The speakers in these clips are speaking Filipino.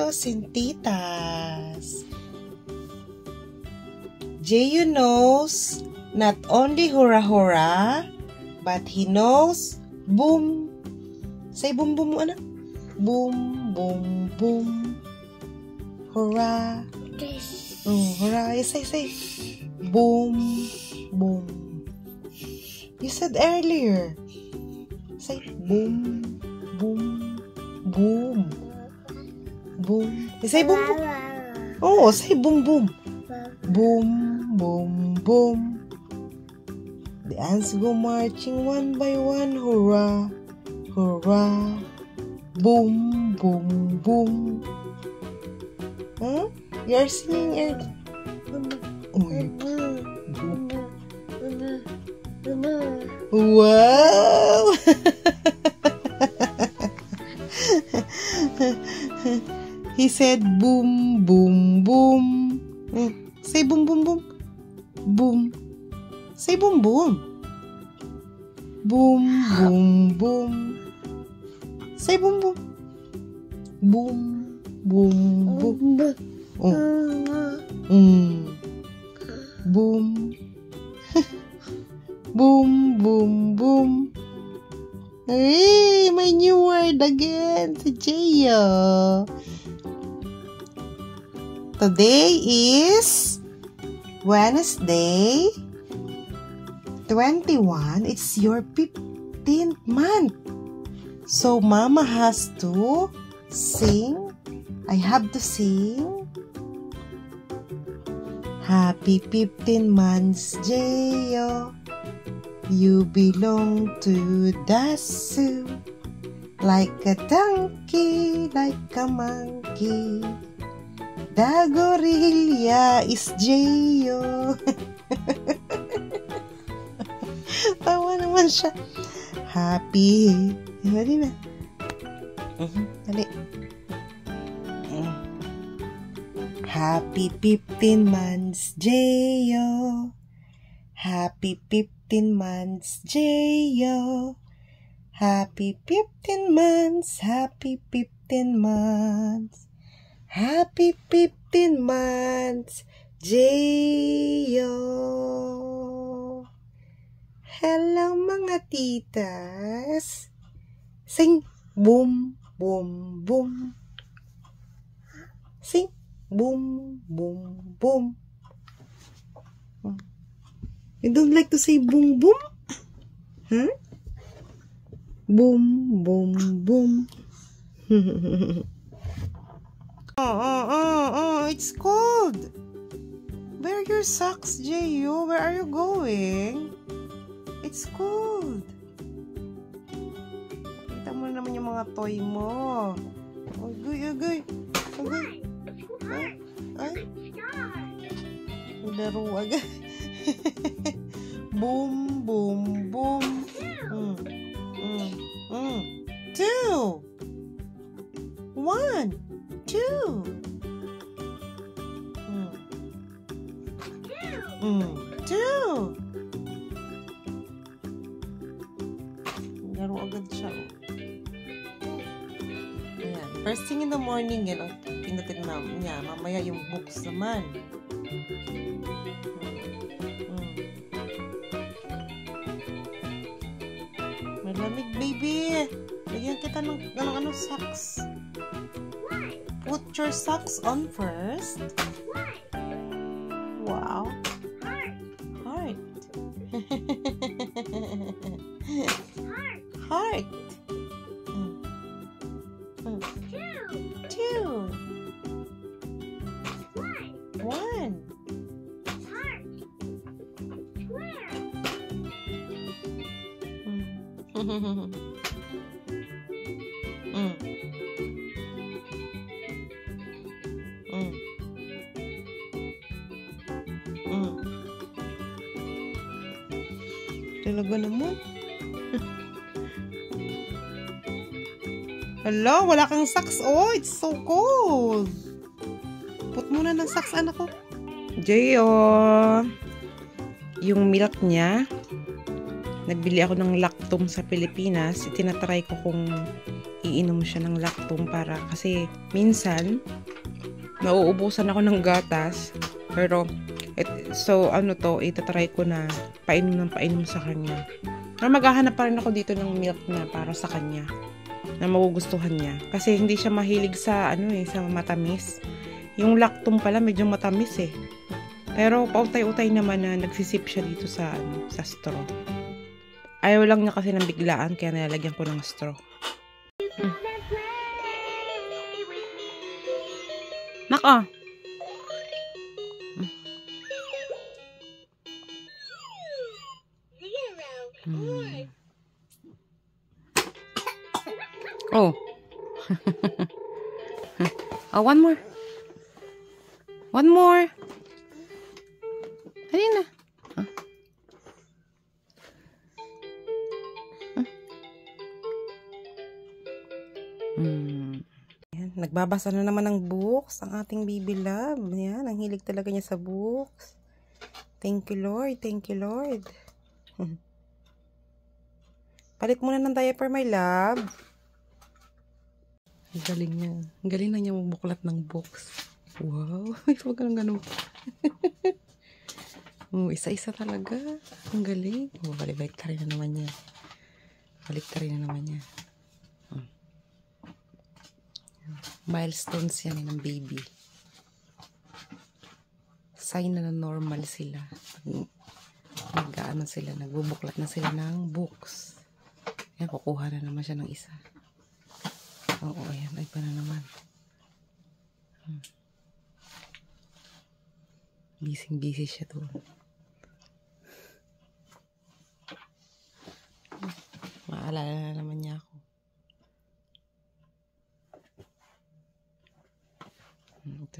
titos and titas. Jeyo knows not only hurrah hurrah, but he knows boom. Say boom boom mo, anak. Boom boom boom. Hurrah. Oh, hurrah. Say. Boom boom. You said earlier. Say boom boom boom. Boom. You say boom boom. Oh, say boom boom. Boom boom boom. The ants go marching one by one. Hurrah, hurrah. Boom boom boom. Huh? You're singing it. Wow. He said boom boom boom. Say boom boom boom. Boom. Say boom boom. Boom boom boom. Say boom boom. Boom boom boom. Oh. Boom. Boom boom boom. Hey, my new word again. Si Jeyo. Today is Wednesday, 21. It's your 15th month. So Mama has to sing. I have to sing. Happy 15 months, Jeyo. You belong to the zoo. Like a donkey, like a monkey. The gorilla is Jeyo. Tawa naman siya. Happy. Dali na. Dali. Happy 15 months, Jeyo. Happy 15 months, Jeyo. Happy 15 months. Happy 15 months. Happy 15 months, Jeyo. Hello mga titas. Sing boom boom boom. Sing boom boom boom. You don't like to say boom boom? Huh? Boom boom boom. It's cold. Wear your socks, Jeyo. Where are you going? It's cold. Kita mo naman yung mga toy mo. Agay. Laro agad. Boom, boom, boom. 2 1 2 2 Laro agad siya. Ayan. First thing in the morning, yan ang pinutin niya. Mamaya yung books naman. Malamig, baby. Lagyan kita ng socks. Put your socks on first. Wow. Heart. Heart. 2 1 Talaga naman. Hello, wala kang socks. Oh, it's so cold. Put muna ng socks, anak ko. Jeyo. Yung milk niya, nagbili ako ng Lactum sa Pilipinas. Tinatry ko kung iinom siya ng lactong para kasi minsan nauubusan ako ng gatas. Pero so ano to, itatry ko na painom sa kanya. Pero maghahanap pa rin ako dito ng milk na para sa kanya na magugustuhan niya. Kasi hindi siya mahilig sa sa matamis. Yung lactong pala medyo matamis eh. Pero pautay-utay naman na nagsisip siya dito sa straw. Ayaw lang niya kasi ng biglaan kaya nilalagyan ko ng straw. Nako. Oh. Oh, one more. One more. Halina na. Ayan, nagbabasa na naman ng books ang ating baby love. Ayan, ang hilig talaga niya sa books. Thank you, Lord. Thank you, Lord. Palit muna ng diaper, my love. Ang galing niya. Ang galing na niya magbuklat ng books. Wow. Huwag kang ganun. Isa-isa talaga. Ang galing. Balik na naman niya. Milestones yan ng baby. Sign na normal sila. Nagbubuklat na sila ng books. Yan, kukuha na naman siya ng isa. Oo, ayan. Ay pa na naman. Busy siya to. Maalala na naman niya ako. Ito.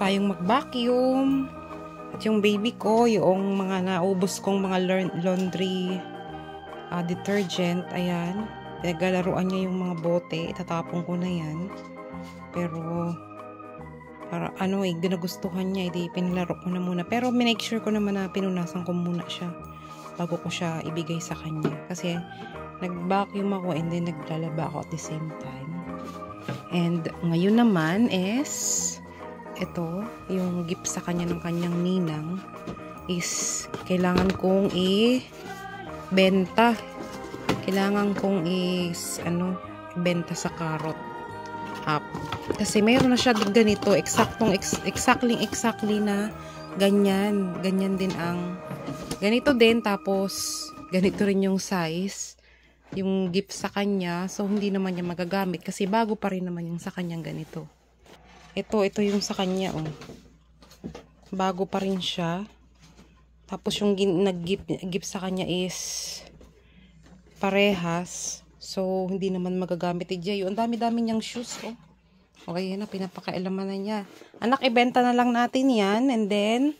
tayong mag-vacuum. At yung baby ko, yung mga naubos kong mga laundry detergent, ayan. Pinaglalaruan niya yung mga bote. Itatapon ko na yan. Pero, para ginagustuhan niya, hindi pinalaro ko na muna. Pero, minake sure ko naman na pinunasan ko muna siya bago ko siya ibigay sa kanya. Kasi, nag-vacuum ako and then naglalaba ako at the same time. And, ngayon naman is, ito, yung gift sa kanya ng kanyang ninang is, kailangan kong benta. Kailangan kong benta sa carrot app. Kasi mayroon na siya ganito, exactly na ganyan. Ganyan din ang, ganito din, tapos, ganito rin yung size, yung gift sa kanya. So, hindi naman niya magagamit kasi bago pa rin naman yung sa kanyang ganito. Ito yung sa kanya, oh. Bago pa rin siya. Tapos, yung nag-gift sa kanya is parehas. So, hindi naman magagamit ni Jay. Ang dami-dami niyang shoes, oh. Okay, na, pinapakailaman na niya. Anak, ibenta na lang natin yan. And then,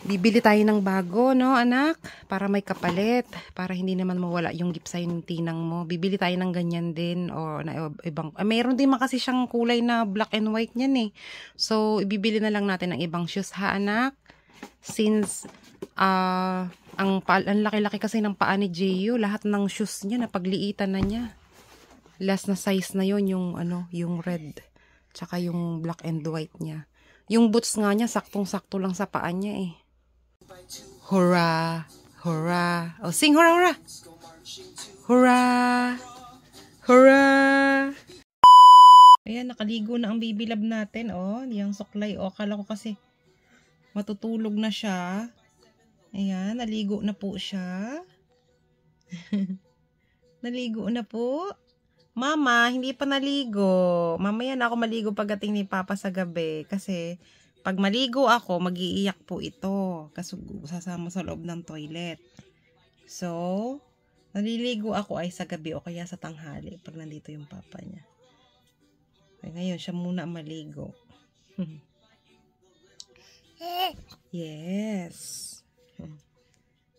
bibili tayo ng bago, no, anak? Para may kapalit. Para hindi naman mawala yung gift sa'yo ng tinang mo. Bibili tayo ng ganyan din. O, na ibang, mayroon din kasi siyang kulay na black and white niyan, eh. So, ibibili na lang natin ng ibang shoes, ha, anak? Since, ang laki-laki kasi ng paa ni Jeyo, lahat ng shoes niya napagliitan na niya. Last na size na yon yung yung red, tsaka yung black and white niya. Yung boots nga niya saktong-sakto lang sa paa niya, eh. Hurrah! Hurrah! Oh, sing hurrah, hurrah! Hurrah! Hurrah! Ayan, nakaligo na ang baby love natin, oh. Yung suklay, oh. Akala ko kasi matutulog na siya. Ayan, naligo na po siya. Naligo na po. Mama, hindi pa naligo. Mamaya na ako maligo pagdating ni Papa sa gabi. Kasi, pag maligo ako, mag-iiyak po ito. Kasi sasama sa loob ng toilet. So, naliligo ako ay sa gabi o kaya sa tanghali pag nandito yung Papa niya. Ay, ngayon, siya muna maligo. Yes.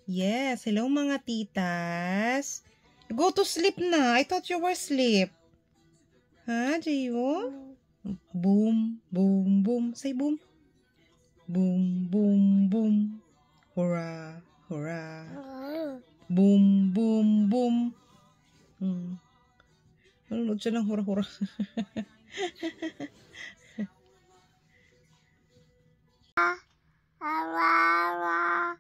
Yes. Hello mga titas. Go to sleep na. I thought you were asleep. Ha, Jeyo? Boom, boom, boom. Say boom. Boom, boom, boom. Hurrah, hurrah. Boom, boom, boom. Nanonood siya ng hurrah, hurrah.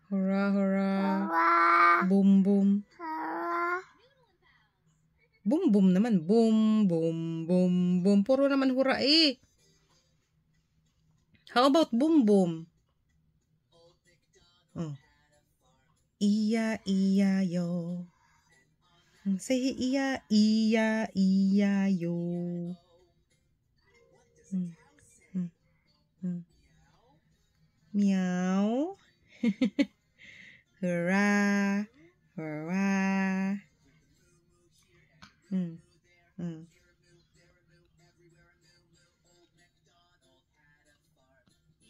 Hurrah, hurrah. Boom, boom. Boom, boom naman. Boom, boom, boom, boom. Puro naman hura, eh. How about boom, boom? Oh. Iya, iya, yo. Say iya, iya, iya, yo. Meow. Hurrah, hurrah.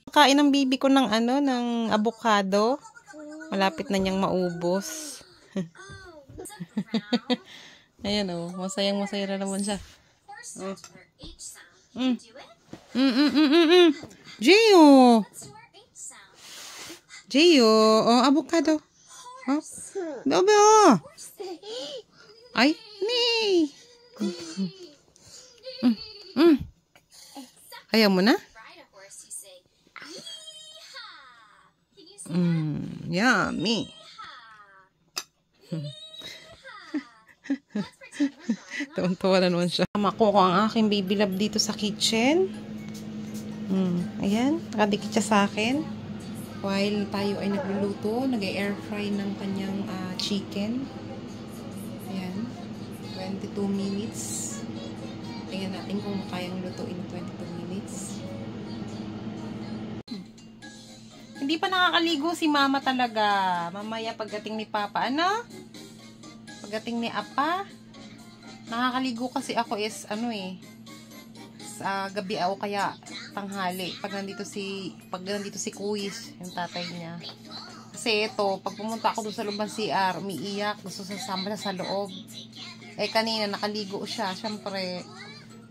Kain ng bibi ko ng ng avocado. Malapit na niyang maubos. Ayan, oh, masayang-masaya na naman siya. Jeyo. Jeyo, oh, avocado. Oh. Dobe, oh. Ay, ni. Ayaw mo na? Yummy. Tuwan-tuwa na naman siya. Makuha ko ang aking baby love dito sa kitchen. Ayan, nakadikit siya sa akin. While tayo ay nagluluto, nag-air fry ng kanyang chicken. Ayan, 22 minutes. Tingnan natin kung kayang lutuin 22 minutes. Hindi pa nakakaligo si Mama talaga. Mamaya pagdating ni Papa, Pagdating ni Apa, nakakaligo kasi ako is gabi o kaya tanghali pag nandito si Kuis, yung tatay niya. Kasi ito, pag pumunta ako doon sa loob ng CR, umiiyak, gusto sasama na sa loob. Eh kanina nakaligo siya, syempre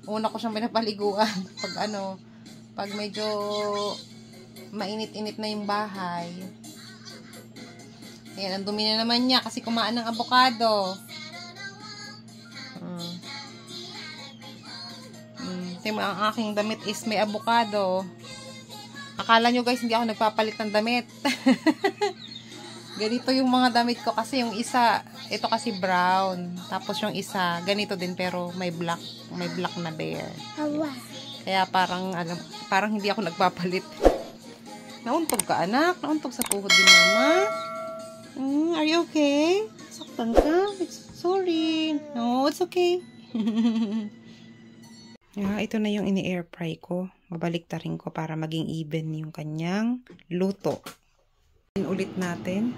una ko siyang pinapaliguan pag medyo mainit-init na yung bahay. Ayan, ang dumi na naman niya kasi kumain ng avocado. Ang aking damit is may avocado. Akala nyo guys, hindi ako nagpapalit ng damit. Ganito yung mga damit ko kasi yung isa, ito kasi brown. Tapos yung isa, ganito din pero may black na bear. Kaya parang hindi ako nagpapalit. Nauntog ka anak? Nauntog sa tuhod din mama? Are you okay? Saktan ka? Sorry. No, it's okay. Ito na yung ini-air fry ko. Babaliktarin ko para maging even yung kanyang luto. Ulit natin.